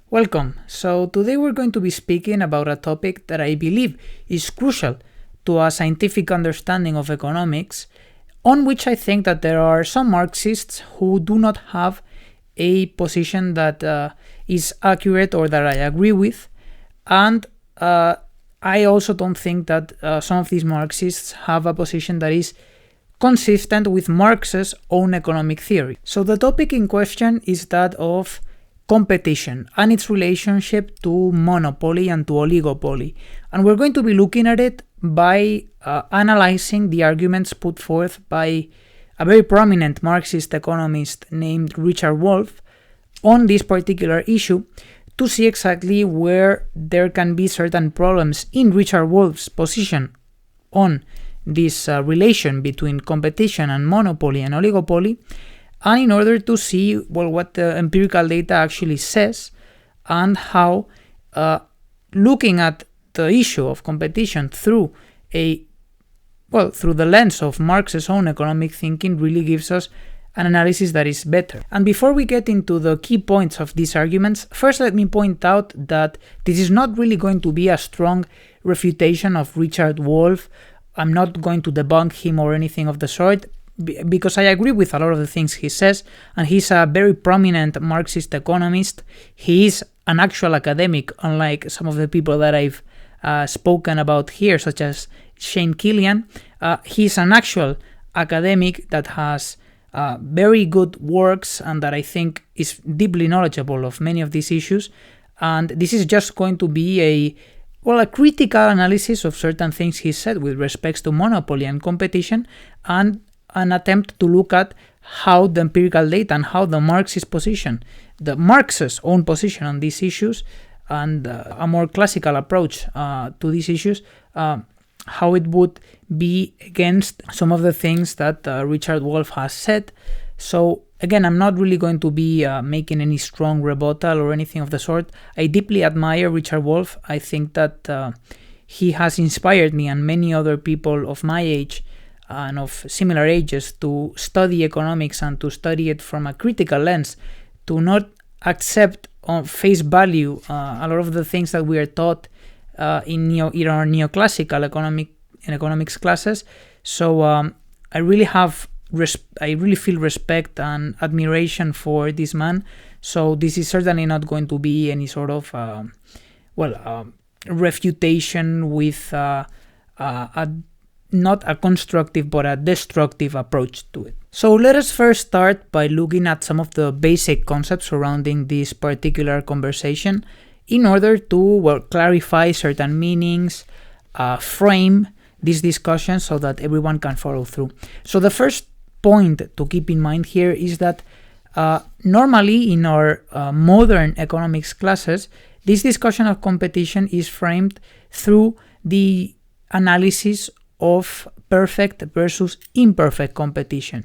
Welcome. So today we're going to be speaking about a topic that I believe is crucial to a scientific understanding of economics, on which I think that there are some Marxists who do not have a position that is accurate or that I agree with, and I also don't think that some of these Marxists have a position that is consistent with Marx's own economic theory. So the topic in question is that of competition and its relationship to monopoly and to oligopoly. And we're going to be looking at it by analyzing the arguments put forth by a very prominent Marxist economist named Richard Wolff on this particular issue, to see exactly where there can be certain problems in Richard Wolff's position on this relation between competition and monopoly and oligopoly, and in order to see what the empirical data actually says and how looking at the issue of competition through the lens of Marx's own economic thinking really gives us an analysis that is better. And before we get into the key points of these arguments, first let me point out that this is not really going to be a strong refutation of Richard Wolff. I'm not going to debunk him or anything of the sort, because I agree with a lot of the things he says, and he's a very prominent Marxist economist. He is an actual academic, unlike some of the people that I've spoken about here, such as Shane Killian. He's an actual academic that has very good works and that I think is deeply knowledgeable of many of these issues. And this is just going to be a critical analysis of certain things he said with respects to monopoly and competition, and an attempt to look at how the empirical data and how the Marxist position, the Marx's own position on these issues, and a more classical approach to these issues, how it would be against some of the things that Richard Wolff has said. So again, I'm not really going to be making any strong rebuttal or anything of the sort. I deeply admire Richard Wolff. I think that he has inspired me and many other people of my age and of similar ages to study economics and to study it from a critical lens, to not accept on face value a lot of the things that we are taught in our neoclassical economics classes. So I really feel respect and admiration for this man. So this is certainly not going to be any sort of refutation with not a constructive but a destructive approach to it. So let us first start by looking at some of the basic concepts surrounding this particular conversation in order to clarify certain meanings, frame this discussion so that everyone can follow through. So the first point to keep in mind here is that normally in our modern economics classes, this discussion of competition is framed through the analysis of perfect versus imperfect competition.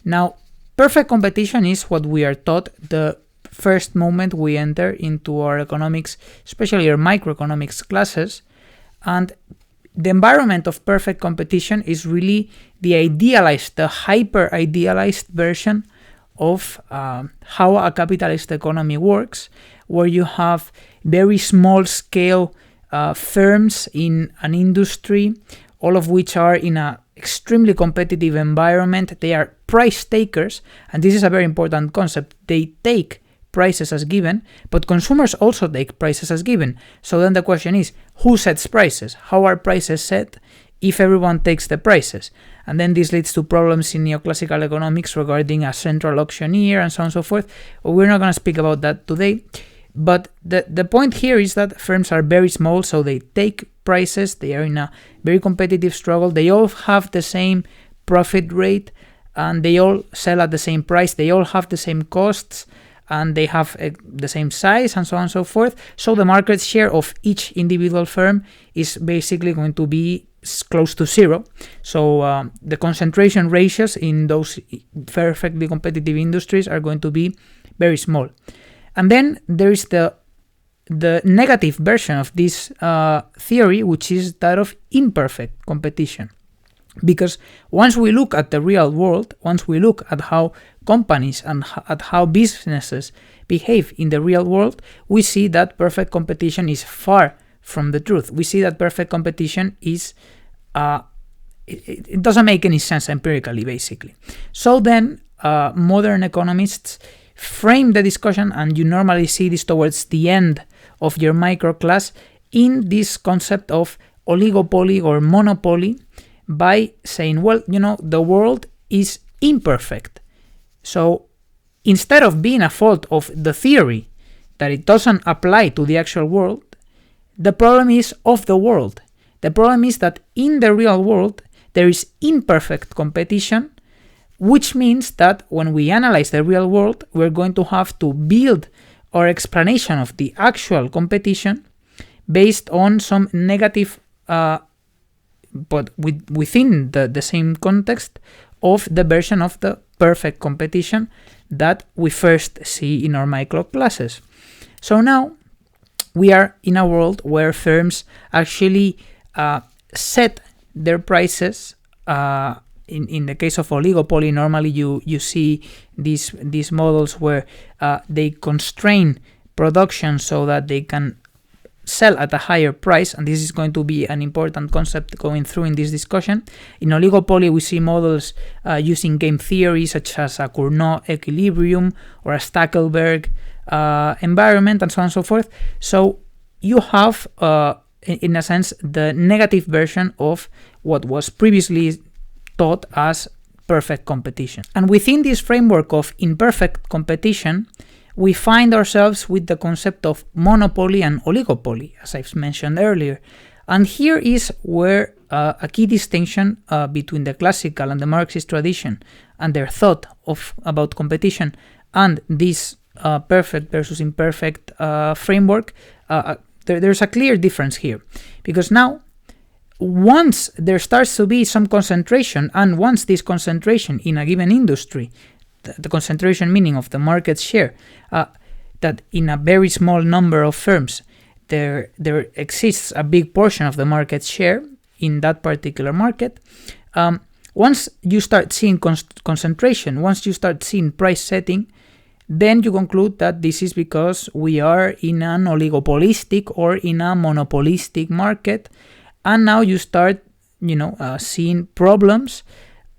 Now, perfect competition is what we are taught the first moment we enter into our economics, especially our microeconomics classes, and the environment of perfect competition is really the hyper-idealized version of how a capitalist economy works, where you have very small-scale firms in an industry, all of which are in an extremely competitive environment. They are price takers, and this is a very important concept. They take prices as given, but consumers also take prices as given. So then the question is, who sets prices? How are prices set if everyone takes the prices? And then this leads to problems in neoclassical economics regarding a central auctioneer and so on and so forth. But we're not going to speak about that today. But the point here is that firms are very small, so they take prices. They are in a very competitive struggle. They all have the same profit rate, and they all sell at the same price. They all have the same costs, and they have the same size, and so on and so forth. So the market share of each individual firm is basically going to be close to zero. So the concentration ratios in those perfectly competitive industries are going to be very small. And then there is the negative version of this theory, which is that of imperfect competition. Because once we look at the real world, once we look at how companies and at how businesses behave in the real world, we see that perfect competition is far from the truth. We see that perfect competition is it doesn't make any sense empirically, basically. So then modern economists frame the discussion, and you normally see this towards the end of your micro class, in this concept of oligopoly or monopoly, by saying, well, the world is imperfect. So instead of being a fault of the theory that it doesn't apply to the actual world, the problem is of the world. The problem is that in the real world, there is imperfect competition, which means that when we analyze the real world, we're going to have to build our explanation of the actual competition based on some negative, but within the same context of the version of the perfect competition that we first see in our micro classes. So now we are in a world where firms actually set their prices. In the case of oligopoly, normally you see these models where they constrain production so that they can sell at a higher price, and this is going to be an important concept going through in this discussion. In oligopoly, we see models using game theory, such as a Cournot equilibrium or a Stackelberg environment, and so on and so forth. So you have, in a sense, the negative version of what was previously taught as perfect competition. And within this framework of imperfect competition, we find ourselves with the concept of monopoly and oligopoly, as I've mentioned earlier. And here is where a key distinction between the classical and the Marxist tradition and their thought about competition and this perfect versus imperfect framework, there's a clear difference here. Because now, once there starts to be some concentration, and once this concentration in a given industry, the concentration meaning of the market share, that in a very small number of firms there exists a big portion of the market share in that particular market, once you start seeing concentration, once you start seeing price setting, then you conclude that this is because we are in an oligopolistic or in a monopolistic market, and now you start seeing problems.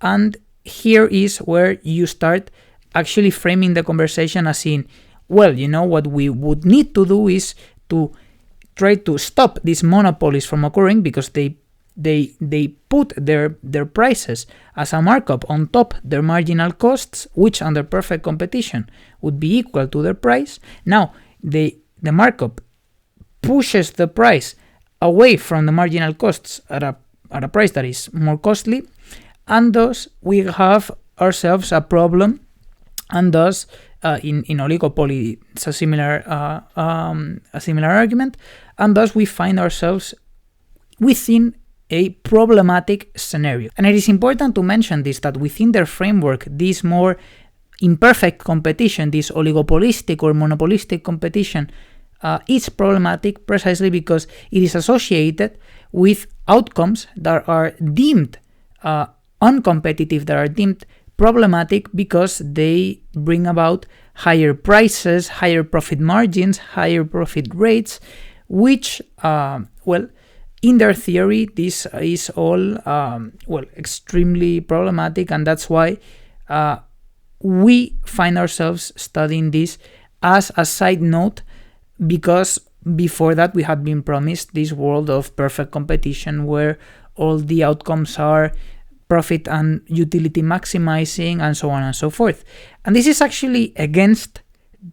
And here is where you start actually framing the conversation as in, well, what we would need to do is to try to stop these monopolies from occurring, because they put their prices as a markup on top their marginal costs, which under perfect competition would be equal to their price. Now the markup pushes the price away from the marginal costs at a price that is more costly, and thus we have ourselves a problem. And thus in oligopoly it's a similar argument, and thus we find ourselves within a problematic scenario. And it is important to mention this, that within their framework, this more imperfect competition, this oligopolistic or monopolistic competition, is problematic precisely because it is associated with outcomes that are deemed uncompetitive, that are deemed problematic because they bring about higher prices, higher profit margins, higher profit rates, which, in their theory, this is all, extremely problematic, and that's why we find ourselves studying this as a side note, because before that we had been promised this world of perfect competition where all the outcomes are profit and utility maximizing, and so on and so forth. And this is actually against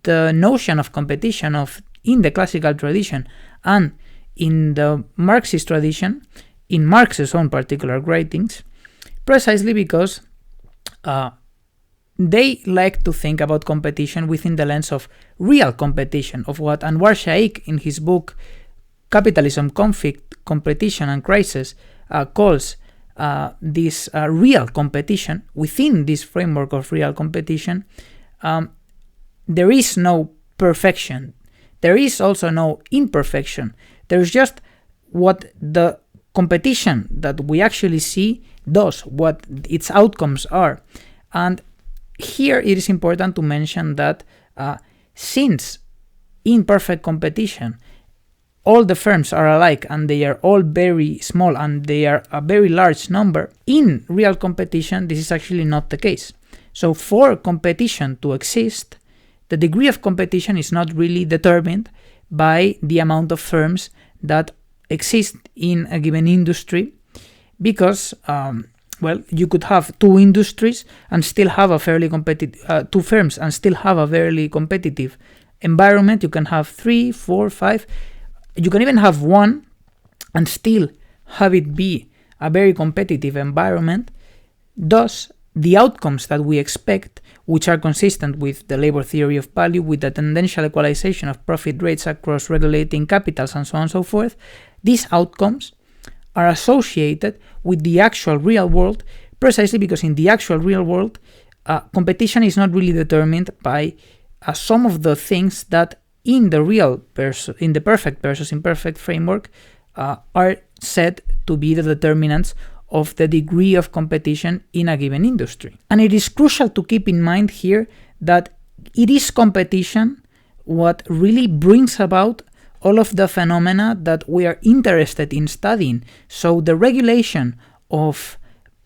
the notion of competition in the classical tradition and in the Marxist tradition, in Marx's own particular writings, precisely because they like to think about competition within the lens of real competition, of what Anwar Shaikh in his book Capitalism, Conflict, Competition and Crises calls this real competition. Within this framework of real competition, there is no perfection. There is also no imperfection. There's just what the competition that we actually see does, what its outcomes are. And here it is important to mention that since in perfect competition all the firms are alike and they are all very small and they are a very large number, in real competition this is actually not the case. So for competition to exist, the degree of competition is not really determined by the amount of firms that exist in a given industry, because you could have two industries and still have a fairly competitive, two firms and still have a fairly competitive environment. You can have 3, 4, 5. You can even have one and still have it be a very competitive environment. Thus, the outcomes that we expect, which are consistent with the labor theory of value, with the tendential equalization of profit rates across regulating capitals and so on and so forth, these outcomes are associated with the actual real world, precisely because in the actual real world, competition is not really determined by some of the things that in the perfect versus imperfect framework are said to be the determinants of the degree of competition in a given industry. And it is crucial to keep in mind here that it is competition what really brings about all of the phenomena that we are interested in studying. So the regulation of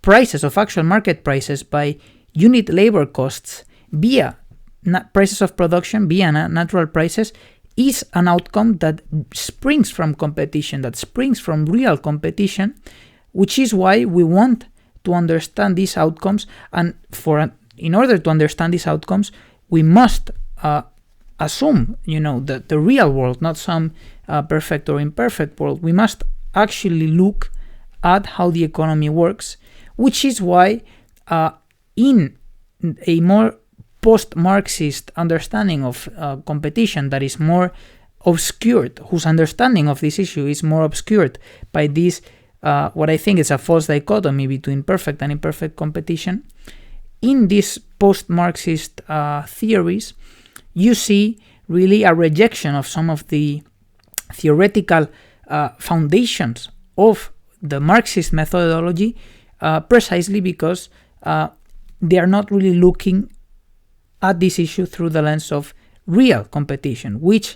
prices, of actual market prices by unit labor costs via prices of production, via natural prices, is an outcome that springs from competition, that springs from real competition, which is why we want to understand these outcomes. And in order to understand these outcomes, we must assume, the real world, not some perfect or imperfect world. We must actually look at how the economy works, which is why in a more post-Marxist understanding of competition that is more obscured, whose understanding of this issue is more obscured by this, what I think is a false dichotomy between perfect and imperfect competition, in these post-Marxist theories, you see really a rejection of some of the theoretical foundations of the Marxist methodology, precisely because they are not really looking at this issue through the lens of real competition, which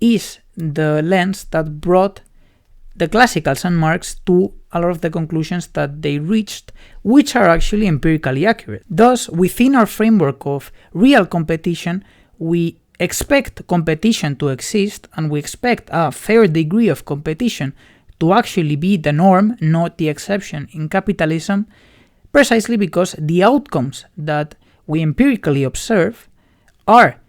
is the lens that brought the classicals and Marx to a lot of the conclusions that they reached, which are actually empirically accurate. Thus, within our framework of real competition, we expect competition to exist, and we expect a fair degree of competition to actually be the norm, not the exception in capitalism, precisely because the outcomes that we empirically observe are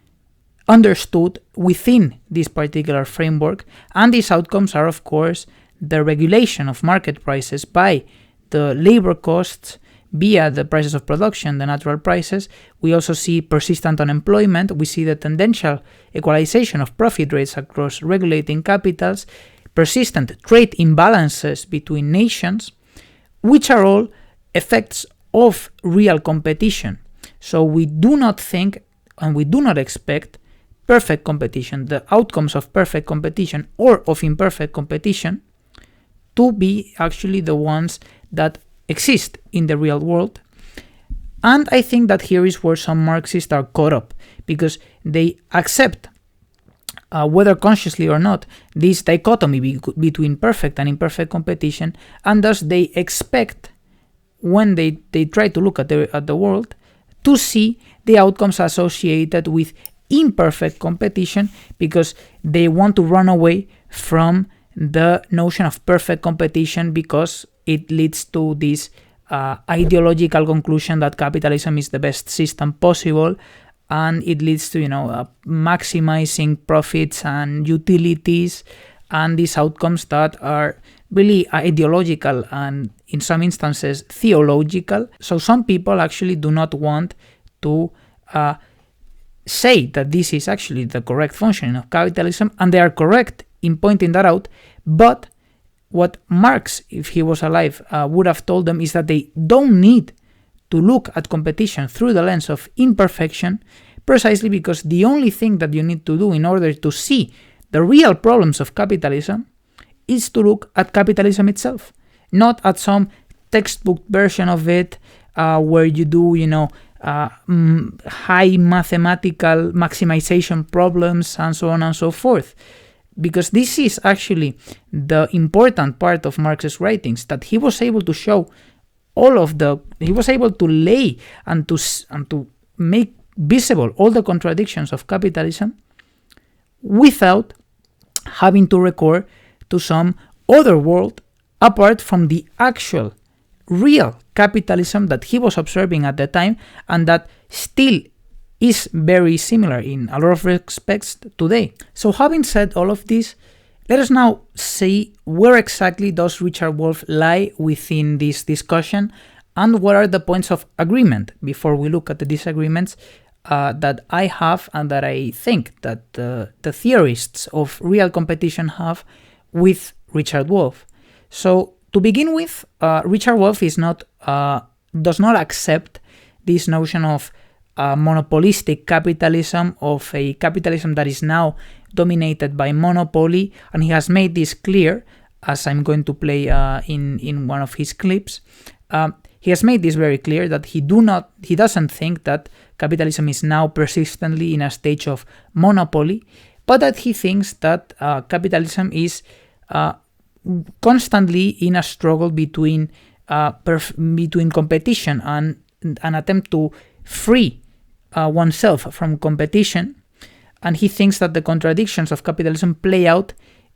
understood within this particular framework, and these outcomes are, of course, the regulation of market prices by the labor costs via the prices of production, the natural prices. We also see persistent unemployment. We see the tendential equalization of profit rates across regulating capitals, persistent trade imbalances between nations, which are all effects of real competition. So we do not think and we do not expect perfect competition, the outcomes of perfect competition or of imperfect competition, to be actually the ones that exist in the real world. And I think that here is where some Marxists are caught up, because they accept, whether consciously or not, this dichotomy between perfect and imperfect competition, and thus they expect, when they try to look at the world, to see the outcomes associated with imperfect competition, because they want to run away from the notion of perfect competition, because it leads to this ideological conclusion that capitalism is the best system possible, and it leads to maximizing profits and utilities, and these outcomes that are really ideological and in some instances theological. So some people actually do not want to say that this is actually the correct functioning of capitalism, and they are correct in pointing that out. But what Marx, if he was alive, would have told them is that they don't need to look at competition through the lens of imperfection, precisely because the only thing that you need to do in order to see the real problems of capitalism is to look at capitalism itself, not at some textbook version of it, where you do, high mathematical maximization problems, and so on and so forth. Because this is actually the important part of Marx's writings, that he was able to show he was able to lay and to make visible all the contradictions of capitalism without having to recur to some other world apart from the actual real capitalism that he was observing at the time, and that still is very similar in a lot of respects today. So having said all of this, let us now see where exactly does Richard Wolff lie within this discussion, and what are the points of agreement before we look at the disagreements that I have and that I think that the theorists of real competition have with Richard Wolff. So to begin with, Richard Wolff does not accept this notion of monopolistic capitalism, of a capitalism that is now dominated by monopoly, and he has made this clear, as I'm going to play in one of his clips. He has made this very clear that he doesn't think that capitalism is now persistently in a stage of monopoly, but that he thinks that capitalism is constantly in a struggle between competition and an attempt to free oneself from competition. And he thinks that the contradictions of capitalism play out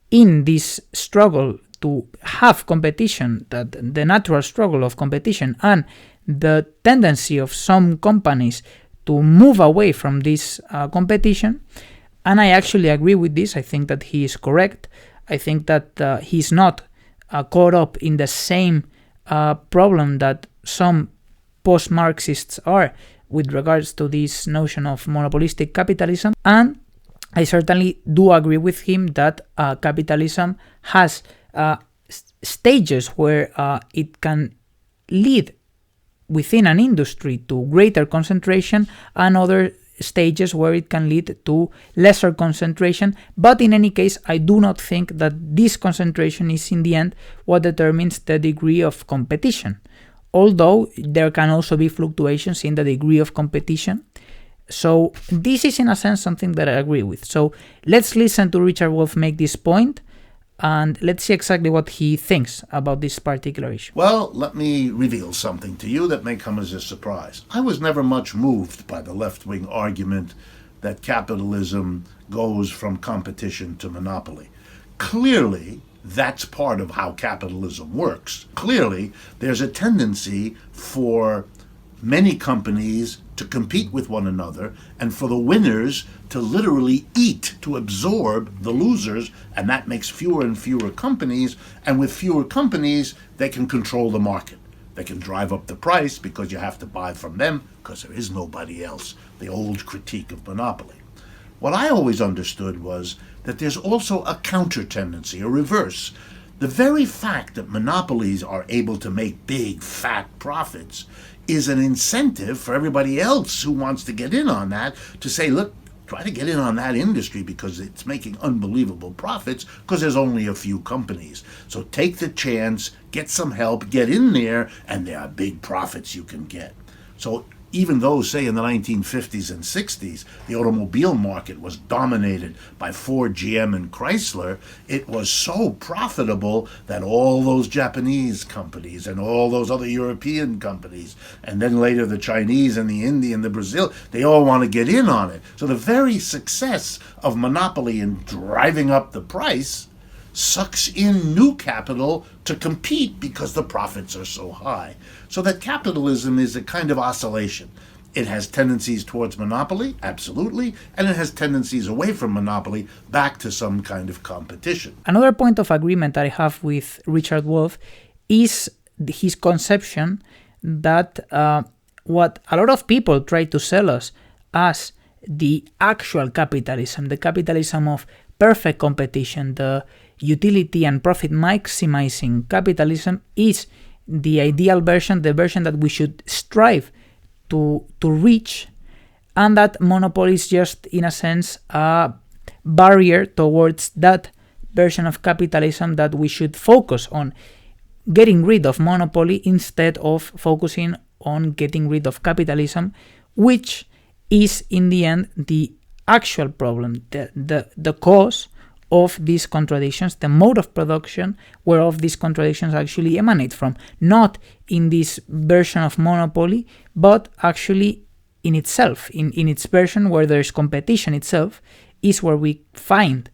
in this struggle to have competition, that the natural struggle of competition and the tendency of some companies to move away from this competition. And I actually agree with this. I think that he is correct. I think that he's not caught up in the same problem that some post-Marxists are with regards to this notion of monopolistic capitalism. And I certainly do agree with him that capitalism has stages where it can lead within an industry to greater concentration, and other stages where it can lead to lesser concentration. But in any case, I do not think that this concentration is in the end what determines the degree of competition, although there can also be fluctuations in the degree of competition. So this is in a sense something that I agree with. So let's listen to Richard Wolff make this point, and let's see exactly what he thinks about this particular issue. Well, let me reveal something to you that may come as a surprise. I was never much moved by the left-wing argument that capitalism goes from competition to monopoly. Clearly, that's part of how capitalism works. Clearly, there's a tendency for many companies to compete with one another, and for the winners to literally eat, to absorb the losers, and that makes fewer and fewer companies, and with fewer companies, they can control the market. They can drive up the price because you have to buy from them because there is nobody else, the old critique of monopoly. What I always understood was that there's also a counter tendency, a reverse. The very fact that monopolies are able to make big, fat profits is an incentive for everybody else who wants to get in on that to say, look, try to get in on that industry because it's making unbelievable profits because there's only a few companies. So take the chance, get some help, get in there, and there are big profits you can get. So even though, say, in the 1950s and 60s, the automobile market was dominated by Ford, GM, and Chrysler, it was so profitable that all those Japanese companies and all those other European companies, and then later the Chinese and the Indian and the Brazil, they all want to get in on it. So the very success of monopoly in driving up the price sucks in new capital to compete because the profits are so high. So that capitalism is a kind of oscillation. It has tendencies towards monopoly, absolutely, and it has tendencies away from monopoly back to some kind of competition. Another point of agreement that I have with Richard Wolff is his conception that what a lot of people try to sell us as the actual capitalism, the capitalism of perfect competition, the utility and profit maximizing capitalism, is the ideal version, the version that we should strive to reach, and that monopoly is just, in a sense, a barrier towards that version of capitalism, that we should focus on getting rid of monopoly instead of focusing on getting rid of capitalism, which is in the end the actual problem, the cause of these contradictions, the mode of production whereof these contradictions actually emanate from. Not in this version of monopoly, but actually in itself, in its version where there's competition itself, is where we find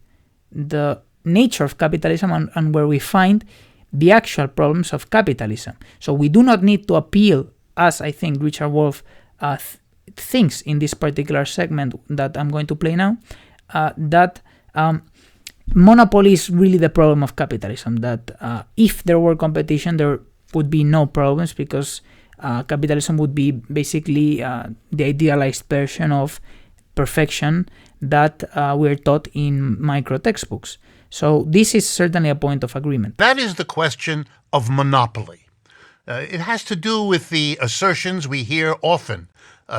the nature of capitalism and where we find the actual problems of capitalism. So we do not need to appeal, as I think Richard Wolff thinks in this particular segment that I'm going to play now, that monopoly is really the problem of capitalism, that if there were competition, there would be no problems, because capitalism would be basically the idealized version of perfection that we're taught in micro textbooks. So this is certainly a point of agreement. That is the question of monopoly. It has to do with the assertions we hear often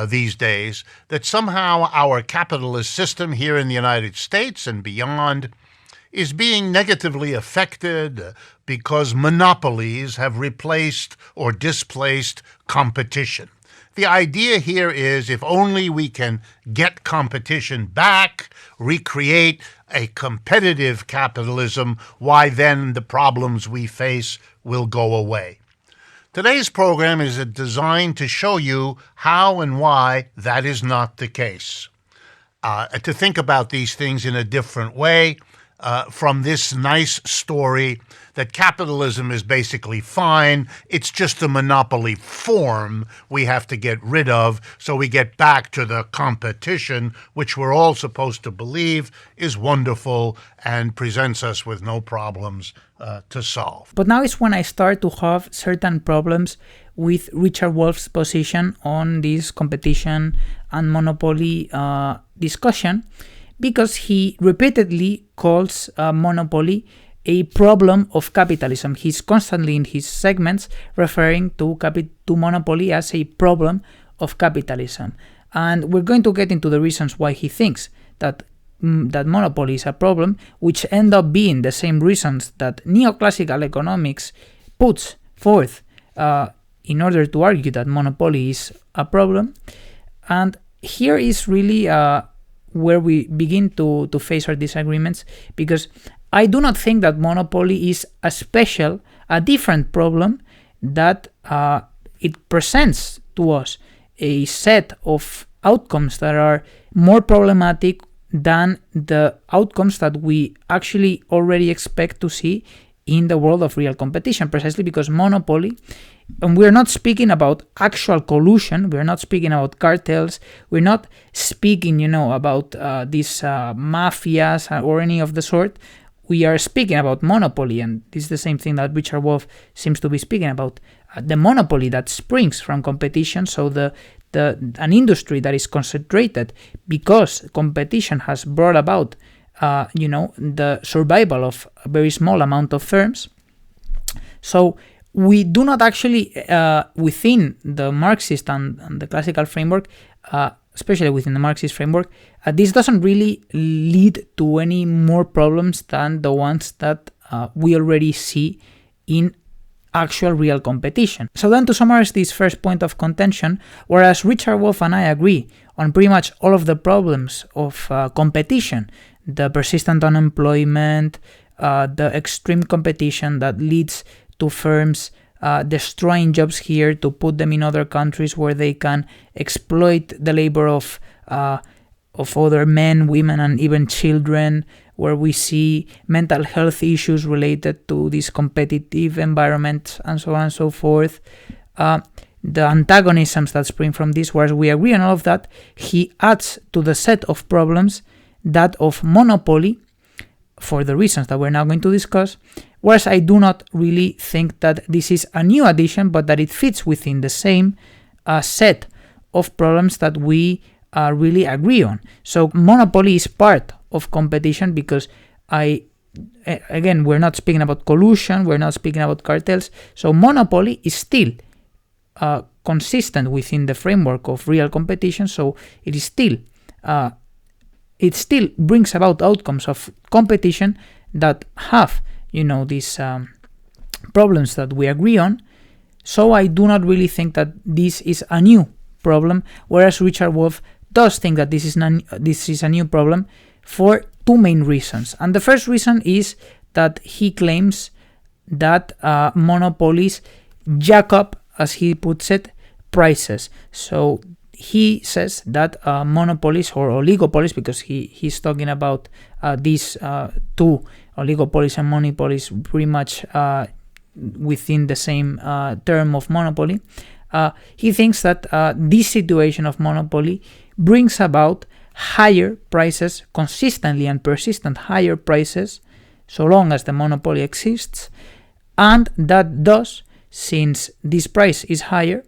these days that somehow our capitalist system here in the United States and beyond is being negatively affected because monopolies have replaced or displaced competition. The idea here is if only we can get competition back, recreate a competitive capitalism, why then the problems we face will go away. Today's program is designed to show you how and why that is not the case. To think about these things in a different way, from this nice story that capitalism is basically fine. It's just a monopoly form we have to get rid of, so we get back to the competition, which we're all supposed to believe is wonderful and presents us with no problems to solve. But now is when I start to have certain problems with Richard Wolff's position on this competition and monopoly discussion, because he repeatedly calls monopoly a problem of capitalism. He's constantly in his segments referring to monopoly as a problem of capitalism. And we're going to get into the reasons why he thinks that monopoly is a problem, which end up being the same reasons that neoclassical economics puts forth in order to argue that monopoly is a problem. And here is really where we begin to face our disagreements, because I do not think that monopoly is a different problem, that it presents to us a set of outcomes that are more problematic than the outcomes that we actually already expect to see in the world of real competition, precisely because monopoly, and we're not speaking about actual collusion, we're not speaking about cartels, we're not speaking, about these mafias or any of the sort. We are speaking about monopoly, and this is the same thing that Richard Wolff seems to be speaking about, the monopoly that springs from competition, so an industry that is concentrated because competition has brought about the survival of a very small amount of firms. So we do not actually, within the Marxist and the classical framework, especially within the Marxist framework, this doesn't really lead to any more problems than the ones that we already see in actual real competition. So then, to summarize this first point of contention, whereas Richard Wolff and I agree on pretty much all of the problems of competition, the persistent unemployment, the extreme competition that leads to firms destroying jobs here to put them in other countries where they can exploit the labor of other men, women, and even children, where we see mental health issues related to this competitive environment, and so on and so forth. The antagonisms that spring from this, whereas we agree on all of that, he adds to the set of problems that of monopoly, for the reasons that we're now going to discuss, whereas I do not really think that this is a new addition, but that it fits within the same set of problems that we really agree on. So monopoly is part of competition, because again, we're not speaking about collusion, we're not speaking about cartels, so monopoly is still consistent within the framework of real competition, so it still brings about outcomes of competition that have, these problems that we agree on, So I do not really think that this is a new problem, whereas Richard Wolff does think that this is a new problem for two main reasons. And the first reason is that he claims that monopolies jack up, as he puts it, prices. So he says that monopolies or oligopolies, because he's talking about these two, oligopolies and monopolies, pretty much within the same term of monopoly. He thinks that this situation of monopoly brings about higher prices, consistently and persistent higher prices, so long as the monopoly exists, and that thus, since this price is higher,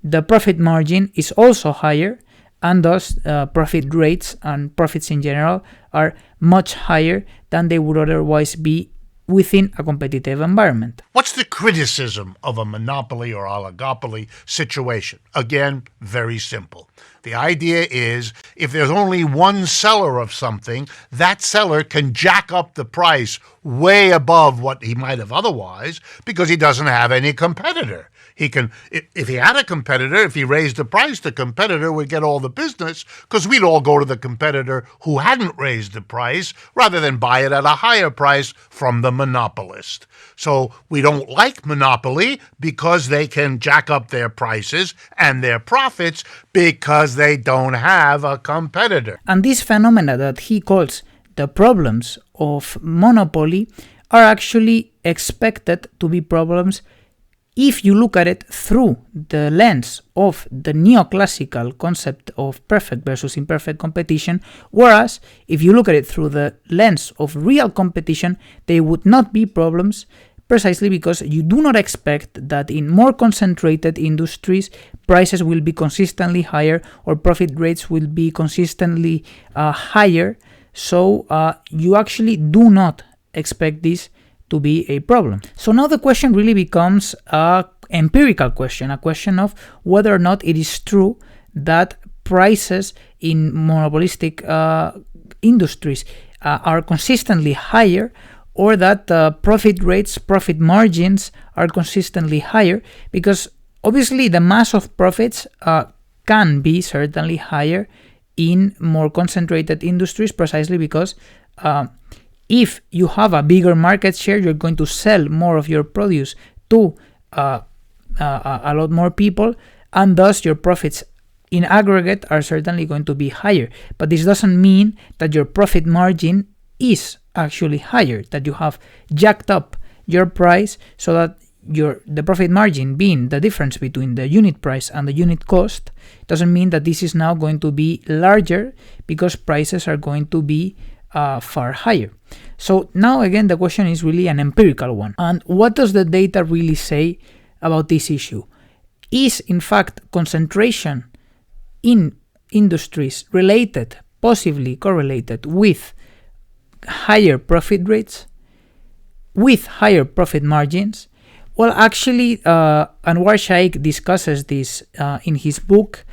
the profit margin is also higher, and thus profit rates and profits in general are much higher than they would otherwise be within a competitive environment. What's the criticism of a monopoly or oligopoly situation? Again, very simple. The idea is if there's only one seller of something, that seller can jack up the price way above what he might have otherwise because he doesn't have any competitor. He can, if he had a competitor, if he raised the price, the competitor would get all the business because we'd all go to the competitor who hadn't raised the price rather than buy it at a higher price from the monopolist. So we don't like monopoly because they can jack up their prices and their profits because they don't have a competitor. And these phenomena that he calls the problems of monopoly are actually expected to be problems if you look at it through the lens of the neoclassical concept of perfect versus imperfect competition, whereas if you look at it through the lens of real competition, they would not be problems, precisely because you do not expect that in more concentrated industries, prices will be consistently higher or profit rates will be consistently higher. So you actually do not expect this to be a problem. So now the question really becomes an empirical question, a question of whether or not it is true that prices in monopolistic industries are consistently higher, or that profit rates, profit margins are consistently higher, because obviously the mass of profits can be certainly higher in more concentrated industries, precisely because if you have a bigger market share, you're going to sell more of your produce to a lot more people, and thus your profits in aggregate are certainly going to be higher. But this doesn't mean that your profit margin is actually higher, that you have jacked up your price so that the profit margin, being the difference between the unit price and the unit cost, doesn't mean that this is now going to be larger because prices are going to be far higher. So now again the question is really an empirical one. And what does the data really say about this issue? Is in fact concentration in industries related, possibly correlated with higher profit rates, with higher profit margins? Well, actually Anwar Shaikh discusses this in his book.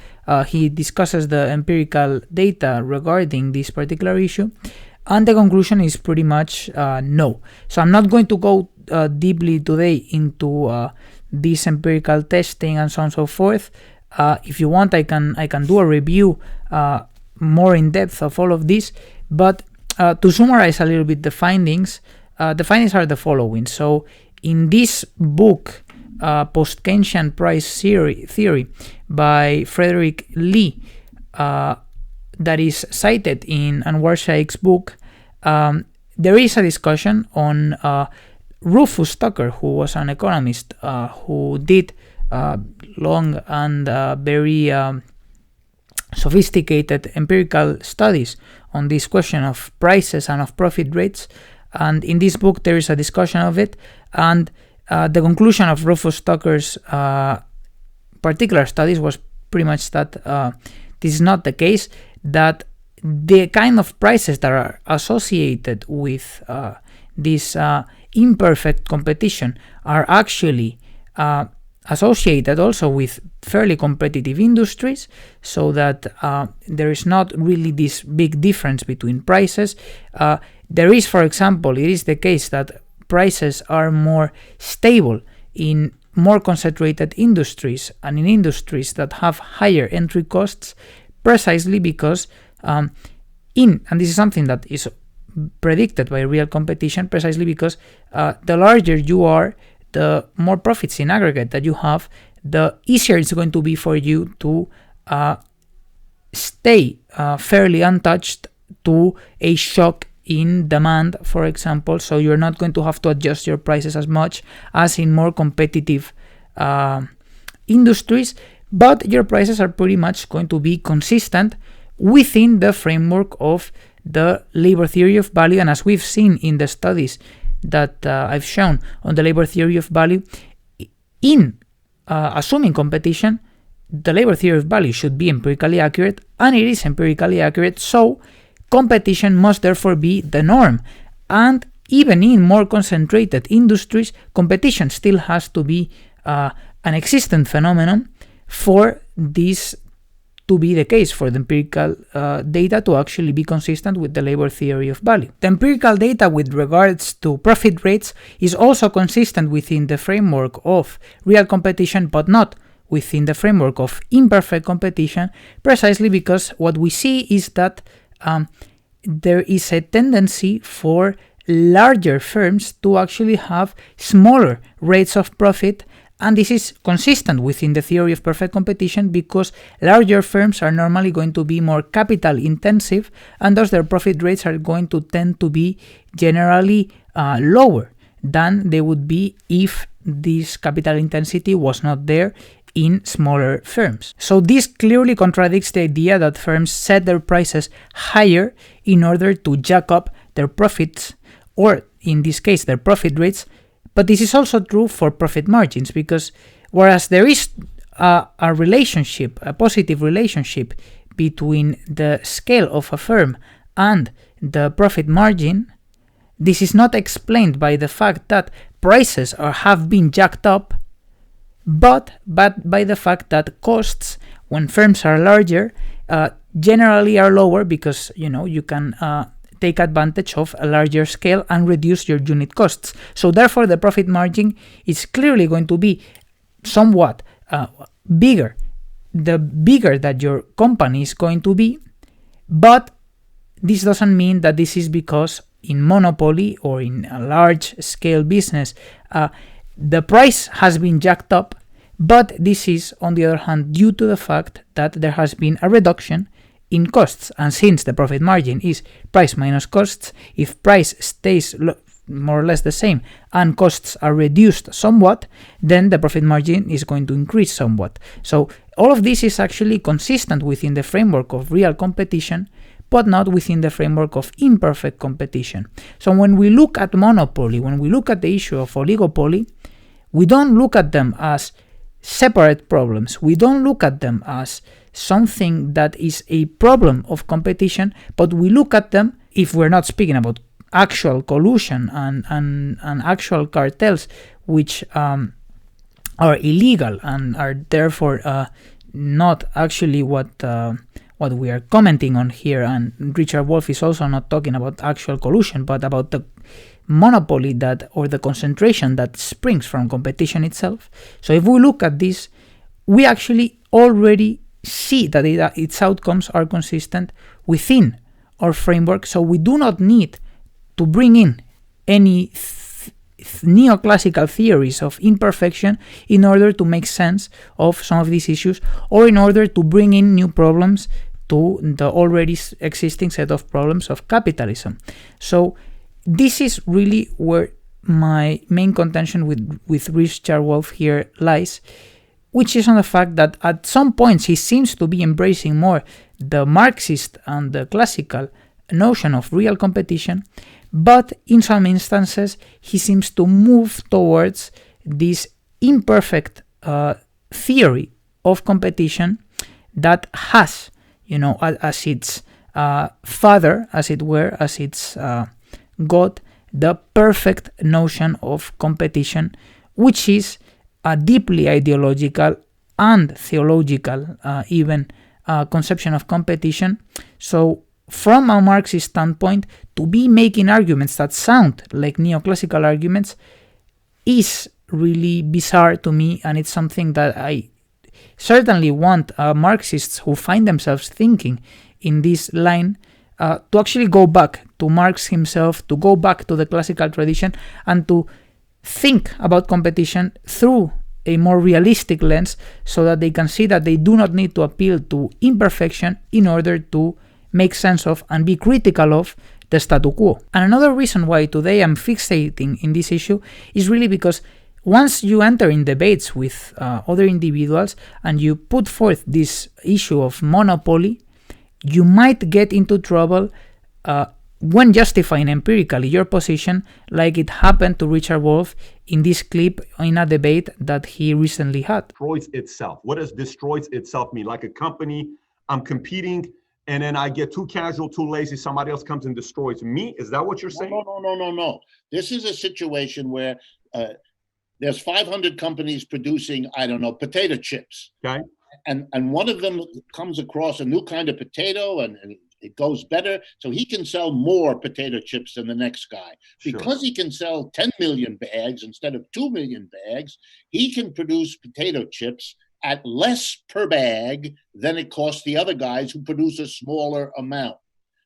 He discusses the empirical data regarding this particular issue, and the conclusion is pretty much no. So I'm not going to go deeply today into this empirical testing and so on and so forth. If you want, I can do a review more in depth of all of this. But to summarize a little bit the findings are the following. So in this book, Post-Keynesian Price Theory by Frederick Lee, that is cited in Anwar Shaikh's book, there is a discussion on Rufus Tucker, who was an economist who did long and very sophisticated empirical studies on this question of prices and of profit rates. And in this book, there is a discussion of it. And the conclusion of Rufus Tucker's particular studies was pretty much that this is not the case, that the kind of prices that are associated with this imperfect competition are actually associated also with fairly competitive industries, so that there is not really this big difference between prices. There is, for example, it is the case that prices are more stable in more concentrated industries and in industries that have higher entry costs, precisely because and this is something that is predicted by real competition, precisely because the larger you are, the more profits in aggregate that you have, the easier it's going to be for you to stay fairly untouched to a shock in demand, for example. So you're not going to have to adjust your prices as much as in more competitive industries, but your prices are pretty much going to be consistent within the framework of the labor theory of value. And as we've seen in the studies that I've shown on the labor theory of value, in assuming competition, the labor theory of value should be empirically accurate, and it is empirically accurate, so competition must therefore be the norm. And even in more concentrated industries, competition still has to be an existent phenomenon for this to be the case, for the empirical data to actually be consistent with the labor theory of value. The empirical data with regards to profit rates is also consistent within the framework of real competition, but not within the framework of imperfect competition, precisely because what we see is that there is a tendency for larger firms to actually have smaller rates of profit, and this is consistent within the theory of perfect competition because larger firms are normally going to be more capital intensive, and thus their profit rates are going to tend to be generally lower than they would be if this capital intensity was not there in smaller firms. So this clearly contradicts the idea that firms set their prices higher in order to jack up their profits, or in this case their profit rates. But this is also true for profit margins, because whereas there is a relationship, a positive relationship between the scale of a firm and the profit margin, this is not explained by the fact that prices have been jacked up, but by the fact that costs, when firms are larger, generally are lower, because you can take advantage of a larger scale and reduce your unit costs. So therefore the profit margin is clearly going to be somewhat bigger, the bigger that your company is going to be. But this doesn't mean that this is because in monopoly or in a large scale business the price has been jacked up, but this is on the other hand due to the fact that there has been a reduction in costs. And since the profit margin is price minus costs, if price stays more or less the same and costs are reduced somewhat, then the profit margin is going to increase somewhat. So all of this is actually consistent within the framework of real competition, but not within the framework of imperfect competition. So when we look at monopoly, when we look at the issue of oligopoly, we don't look at them as separate problems. We don't look at them as something that is a problem of competition, but we look at them, if we're not speaking about actual collusion and actual cartels, which are illegal and are therefore not actually what we are commenting on here. And Richard Wolff is also not talking about actual collusion, but about the monopoly that, or the concentration that springs from competition itself. So if we look at this, we actually already see that its outcomes are consistent within our framework. So we do not need to bring in any neoclassical theories of imperfection in order to make sense of some of these issues, or in order to bring in new problems to the already existing set of problems of capitalism. So this is really where my main contention with Richard Wolff here lies, which is on the fact that at some points he seems to be embracing more the Marxist and the classical notion of real competition, but in some instances he seems to move towards this imperfect theory of competition that has, as its father, as it were, as its God, the perfect notion of competition, which is a deeply ideological and theological even conception of competition. So from a Marxist standpoint, to be making arguments that sound like neoclassical arguments is really bizarre to me, and it's something that I certainly want Marxists who find themselves thinking in this line to actually go back to Marx himself, to go back to the classical tradition, and to think about competition through a more realistic lens, so that they can see that they do not need to appeal to imperfection in order to make sense of and be critical of the statu quo. And another reason why today I'm fixating in this issue is really because once you enter in debates with other individuals and you put forth this issue of monopoly, you might get into trouble when justifying empirically your position, like it happened to Richard Wolff in this clip in a debate that he recently had. Destroys itself. What does destroys itself mean? Like a company, I'm competing, and then I get too casual, too lazy, somebody else comes and destroys me? Is that what you're saying? No. This is a situation where there's 500 companies producing, I don't know, potato chips. Okay. And one of them comes across a new kind of potato and it goes better, so he can sell more potato chips than the next guy. Because he can sell 10 million bags instead of 2 million bags, he can produce potato chips at less per bag than it costs the other guys who produce a smaller amount.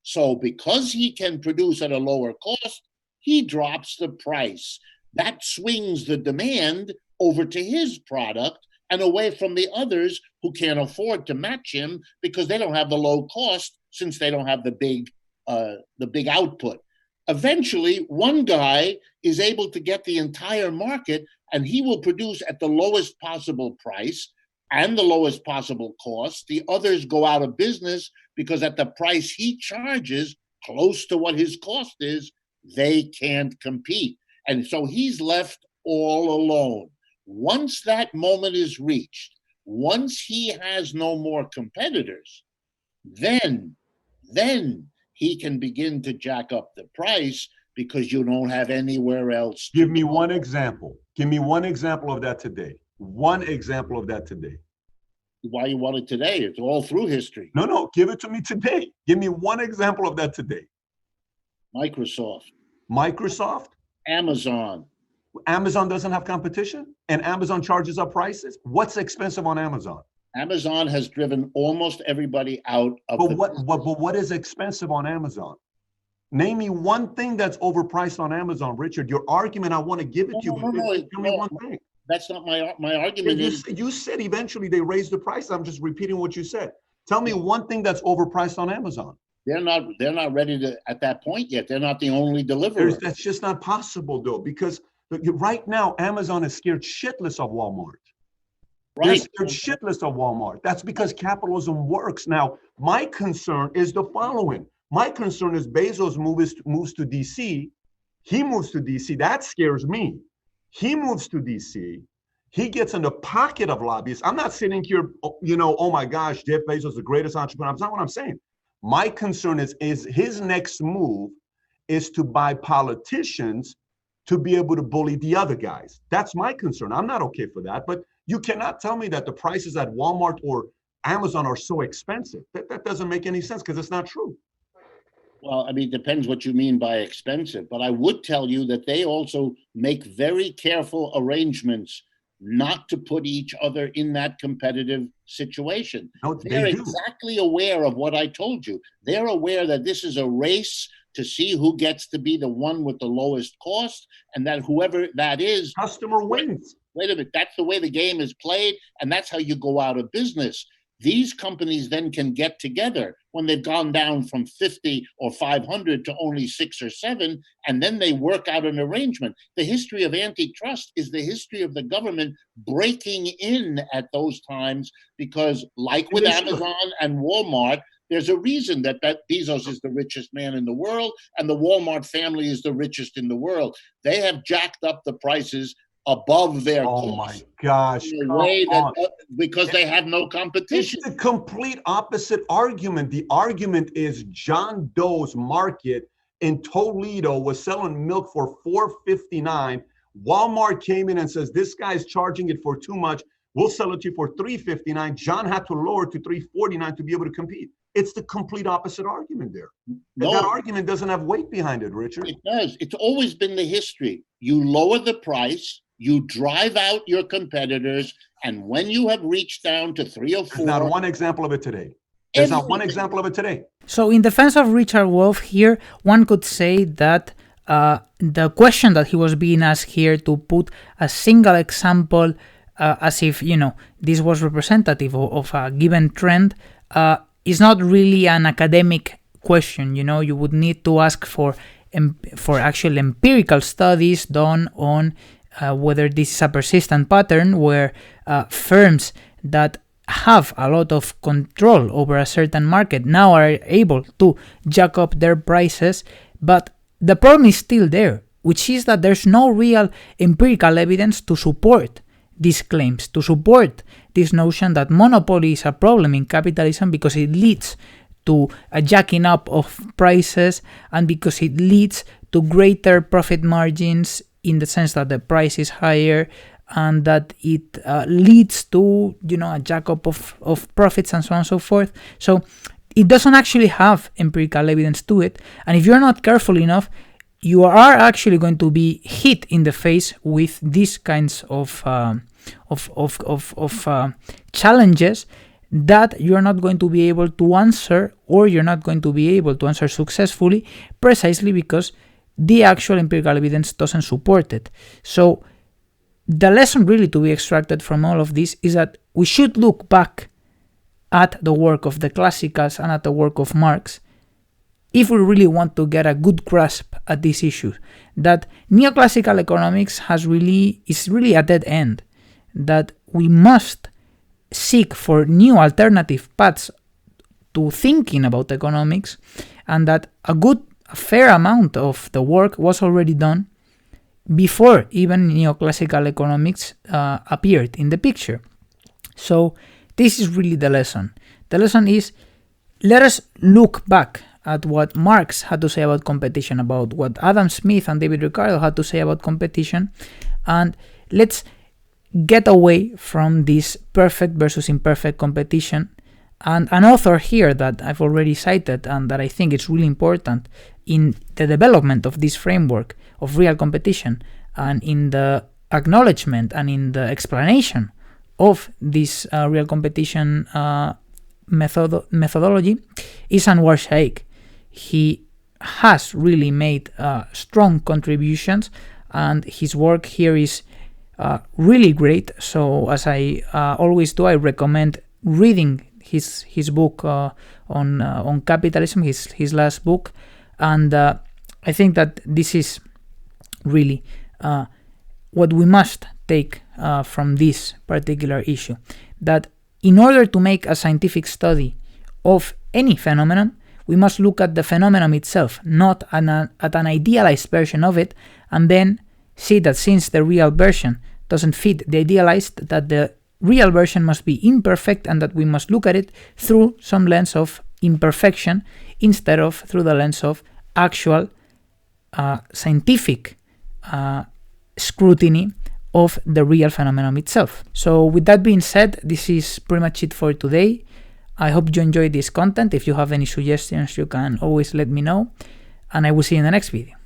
So because he can produce at a lower cost, he drops the price. That swings the demand over to his product and away from the others who can't afford to match him because they don't have the low cost, since they don't have the big output. Eventually, one guy is able to get the entire market, and he will produce at the lowest possible price and the lowest possible cost. The others go out of business because at the price he charges, close to what his cost is, they can't compete. And so he's left all alone. Once that moment is reached, once he has no more competitors, then he can begin to jack up the price because you don't have anywhere else. Give me one example. Give me one example of that today. One example of that today. Why you want it today? It's all through history. No, give it to me today. Give me one example of that today. Microsoft. Amazon. Amazon doesn't have competition, and Amazon charges up prices. What's expensive on Amazon? Amazon has driven almost everybody out of But what is expensive on Amazon? Name me one thing that's overpriced on Amazon, Richard. Your argument, I want to give it to you. Tell me one thing. That's not my argument. You said eventually they raised the price. I'm just repeating what you said. Tell me one thing that's overpriced on Amazon. They're not ready to at that point yet. They're not the only deliverer. That's just not possible, though, because right now Amazon is scared shitless of Walmart. They're scared shitless of Walmart. That's because capitalism works. Now, my concern is the following. My concern is Bezos moves to DC. He moves to DC. That scares me. He moves to DC. He gets in the pocket of lobbyists. I'm not sitting here, oh my gosh, Jeff Bezos is the greatest entrepreneur. That's not what I'm saying. My concern is his next move is to buy politicians to be able to bully the other guys. That's my concern. I'm not okay for that. But you cannot tell me that the prices at Walmart or Amazon are so expensive. That doesn't make any sense because it's not true. Well, I mean, it depends what you mean by expensive. But I would tell you that they also make very careful arrangements not to put each other in that competitive situation. No, They're exactly aware of what I told you. They're aware that this is a race to see who gets to be the one with the lowest cost, and that whoever that is, customer wins. Wait a minute, that's the way the game is played, and that's how you go out of business. These companies then can get together when they've gone down from 50 or 500 to only 6 or 7, and then they work out an arrangement. The history of antitrust is the history of the government breaking in at those times because, like with Amazon and Walmart, there's a reason that Bezos is the richest man in the world and the Walmart family is the richest in the world. They have jacked up the prices above their cost. Oh my gosh. In a way that, because they have no competition. It's the complete opposite argument. The argument is John Doe's market in Toledo was selling milk for $4.59. Walmart came in and says, this guy's charging it for too much. We'll sell it to you for $3.59. John had to lower it to $3.49 to be able to compete. It's the complete opposite argument there. No, that argument doesn't have weight behind it, Richard. It does. It's always been the history. You lower the price, You drive out your competitors, and when you have reached down to 3 or 4... There's not one example of it today. There's not one example of it today. So in defense of Richard Wolff here, one could say that the question that he was being asked here to put a single example as if, this was representative of a given trend is not really an academic question. You would need to ask for actual empirical studies done on whether this is a persistent pattern where firms that have a lot of control over a certain market now are able to jack up their prices, but the problem is still there, which is that there's no real empirical evidence to support these claims, to support this notion that monopoly is a problem in capitalism because it leads to a jacking up of prices and because it leads to greater profit margins in the sense that the price is higher and that it leads to, a jack up of profits and so on and so forth. So it doesn't actually have empirical evidence to it. And if you're not careful enough, you are actually going to be hit in the face with these kinds of challenges that you're not going to be able to answer, or you're not going to be able to answer successfully, precisely because the actual empirical evidence doesn't support it. So the lesson really to be extracted from all of this is that we should look back at the work of the classicals and at the work of Marx if we really want to get a good grasp at these issues. That neoclassical economics is really a dead end, that we must seek for new alternative paths to thinking about economics, and that a fair amount of the work was already done before even neoclassical economics appeared in the picture. So this is really the lesson. The lesson is, let us look back at what Marx had to say about competition, about what Adam Smith and David Ricardo had to say about competition, and let's get away from this perfect versus imperfect competition. And an author here that I've already cited and that I think is really important in the development of this framework of real competition and in the acknowledgement and in the explanation of this real competition methodology is Anwar Shaikh. He has really made strong contributions, and his work here is really great. So as I always do, I recommend reading his book on capitalism, his last book, and I think that this is really what we must take from this particular issue, that in order to make a scientific study of any phenomenon, we must look at the phenomenon itself, not at an idealized version of it, and then see that since the real version doesn't fit the idealized, that the real version must be imperfect and that we must look at it through some lens of imperfection instead of through the lens of actual scientific scrutiny of the real phenomenon itself. So with that being said, this is pretty much it for today. I hope you enjoyed this content. If you have any suggestions, you can always let me know, and I will see you in the next video.